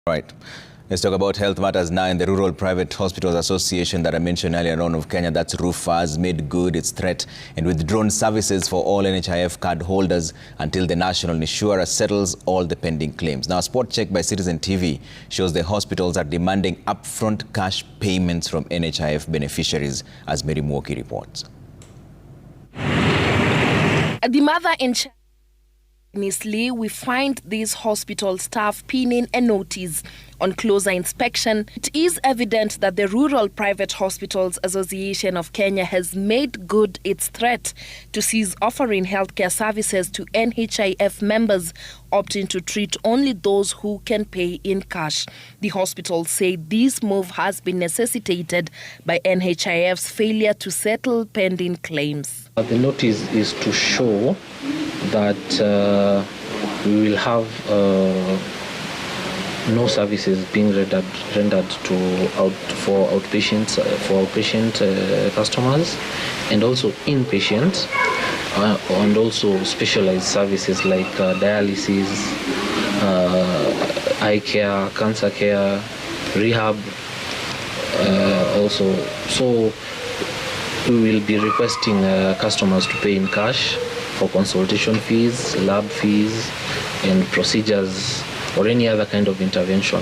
Right. Let's talk about health matters now. In the Rural Private Hospitals Association that I mentioned earlier on of Kenya, that's RUPHA, has made good its threat and withdrawn services for all NHIF card holders until the national insurer settles all the pending claims. Now, a spot check by Citizen TV shows the hospitals are demanding upfront cash payments from NHIF beneficiaries, as Mary Mwoki reports. The mother in Lee, we find these hospital staff pinning a notice. On closer inspection, it is evident that the Rural Private Hospitals Association of Kenya has made good its threat to cease offering healthcare services to NHIF members, opting to treat only those who can pay in cash. The hospitals say this move has been necessitated by NHIF's failure to settle pending claims. The notice is to show that we will have no services being rendered for outpatient customers, and also inpatient, and also specialized services like dialysis, eye care, cancer care, rehab also. So we will be requesting customers to pay in cash for consultation fees, lab fees, and procedures, or any other kind of intervention.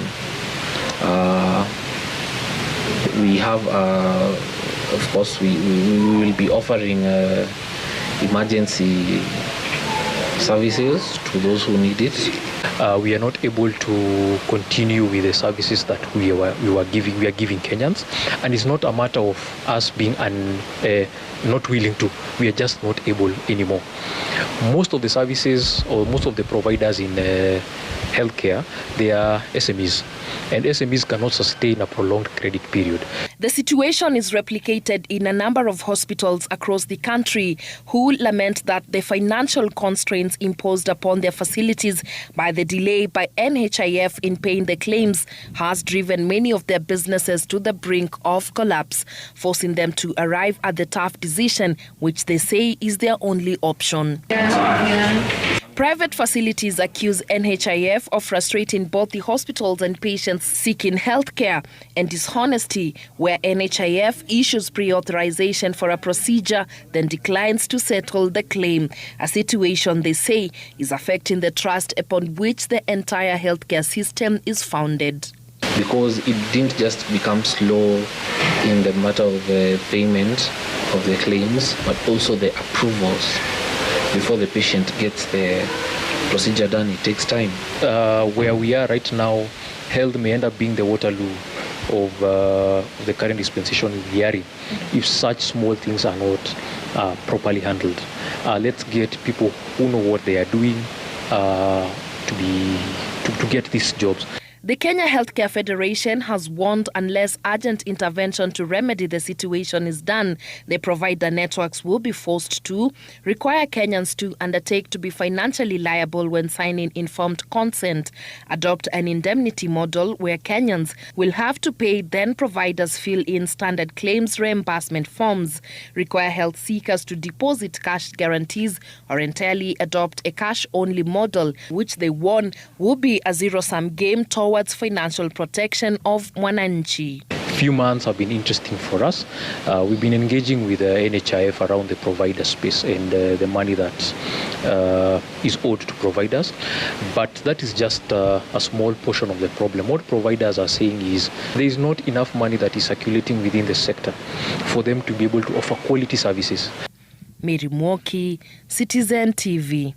We have, of course, we will be offering emergency services to those who need it. We are not able to continue with the services that we are giving Kenyans, and it's not a matter of us being not willing to. We are just not able anymore. Most of the services, or most of the providers in healthcare, they are SMEs, and SMEs cannot sustain a prolonged credit period. The situation is replicated in a number of hospitals across the country, who lament that the financial constraints imposed upon their facilities by the delay by NHIF in paying the claims has driven many of their businesses to the brink of collapse, forcing them to arrive at the tough decision, which they say is their only option. Private facilities accuse NHIF of frustrating both the hospitals and patients seeking healthcare, and dishonesty, where NHIF issues pre-authorization for a procedure, then declines to settle the claim. A situation they say is affecting the trust upon which the entire healthcare system is founded. Because it didn't just become slow in the matter of payment of the claims, but also the approvals. Before the patient gets the procedure done, it takes time. Where we are right now, health may end up being the Waterloo of the current dispensation we are in, if such small things are not properly handled. Let's get people who know what they are doing to get these jobs. The Kenya Healthcare Federation has warned unless urgent intervention to remedy the situation is done, the provider networks will be forced to require Kenyans to undertake to be financially liable when signing informed consent, adopt an indemnity model where Kenyans will have to pay, then providers fill in standard claims reimbursement forms, require health seekers to deposit cash guarantees, or entirely adopt a cash-only model, which they warn will be a zero-sum game towards financial protection of Mwananchi. Few months have been interesting for us. We've been engaging with NHIF around the provider space and the money that is owed to providers. But that is just a small portion of the problem. What providers are saying is there is not enough money that is circulating within the sector for them to be able to offer quality services. Mary Mwoki, Citizen TV.